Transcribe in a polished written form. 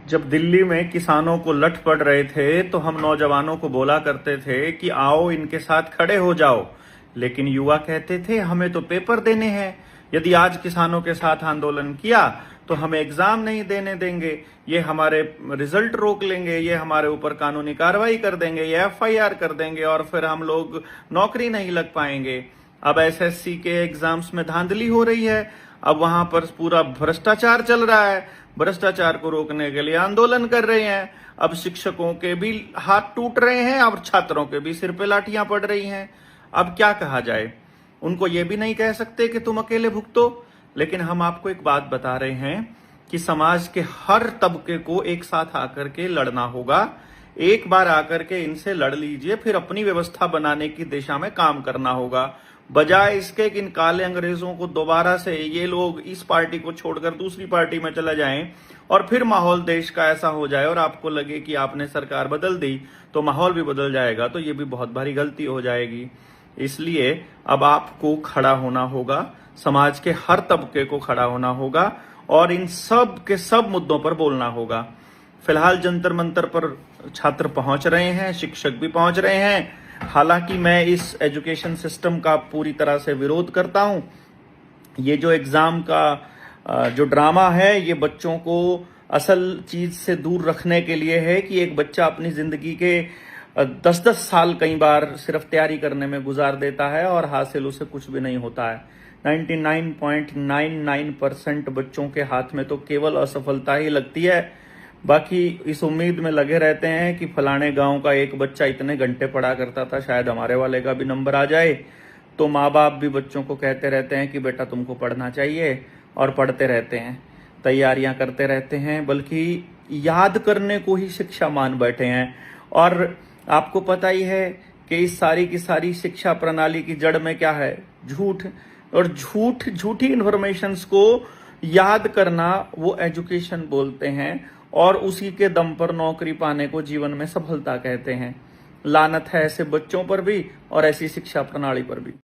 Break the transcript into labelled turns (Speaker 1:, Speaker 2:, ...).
Speaker 1: जब दिल्ली में किसानों को लठ पड़ रहे थे तो हम नौजवानों को बोला करते थे कि आओ इनके साथ खड़े हो जाओ, लेकिन युवा कहते थे हमें तो पेपर देने हैं। यदि आज किसानों के साथ आंदोलन किया तो हमें एग्जाम नहीं देने देंगे, ये हमारे रिजल्ट रोक लेंगे, ये हमारे ऊपर कानूनी कार्रवाई कर देंगे, ये एफआईआर कर देंगे और फिर हम लोग नौकरी नहीं लग पाएंगे। अब एसएससी के एग्जाम्स में धांधली हो रही है, अब वहां पर पूरा भ्रष्टाचार चल रहा है, भ्रष्टाचार को रोकने के लिए आंदोलन कर रहे हैं। अब शिक्षकों के भी हाथ टूट रहे हैं और छात्रों के भी सिर पे लाठियां पड़ रही हैं। अब क्या कहा जाए? उनको ये भी नहीं कह सकते कि तुम अकेले भुगतो, लेकिन हम आपको एक बात बता रहे हैं कि समाज के हर तबके को एक साथ आकर के लड़ना होगा। एक बार आकर के इनसे लड़ लीजिए, फिर अपनी व्यवस्था बनाने की दिशा में काम करना होगा, बजाय इसके कि इन काले अंग्रेजों को दोबारा से ये लोग इस पार्टी को छोड़कर दूसरी पार्टी में चला जाएं और फिर माहौल देश का ऐसा हो जाए और आपको लगे कि आपने सरकार बदल दी तो माहौल भी बदल जाएगा, तो ये भी बहुत भारी गलती हो जाएगी। इसलिए अब आपको खड़ा होना होगा, समाज के हर तबके को खड़ा होना होगा और इन सब के सब मुद्दों पर बोलना होगा। फिलहाल जंतर मंतर पर छात्र पहुंच रहे हैं, शिक्षक भी पहुंच रहे हैं। हालांकि मैं इस एजुकेशन सिस्टम का पूरी तरह से विरोध करता हूं। ये जो एग्जाम का जो ड्रामा है, ये बच्चों को असल चीज से दूर रखने के लिए है कि एक बच्चा अपनी जिंदगी के 10-10 साल कई बार सिर्फ तैयारी करने में गुजार देता है और हासिल उसे कुछ भी नहीं होता है। 99.99% बच्चों के हाथ में तो केवल असफलता ही लगती है। बाकी इस उम्मीद में लगे रहते हैं कि फलाने गांव का एक बच्चा इतने घंटे पढ़ा करता था, शायद हमारे वाले का भी नंबर आ जाए। तो माँ बाप भी बच्चों को कहते रहते हैं कि बेटा तुमको पढ़ना चाहिए, और पढ़ते रहते हैं, तैयारियां करते रहते हैं, बल्कि याद करने को ही शिक्षा मान बैठे हैं। और आपको पता ही है कि इस सारी की सारी शिक्षा प्रणाली की जड़ में क्या है? झूठ। और झूठी इन्फॉर्मेशंस को याद करना वो एजुकेशन बोलते हैं और उसी के दम पर नौकरी पाने को जीवन में सफलता कहते हैं। लानत है ऐसे बच्चों पर भी और ऐसी शिक्षा प्रणाली पर भी।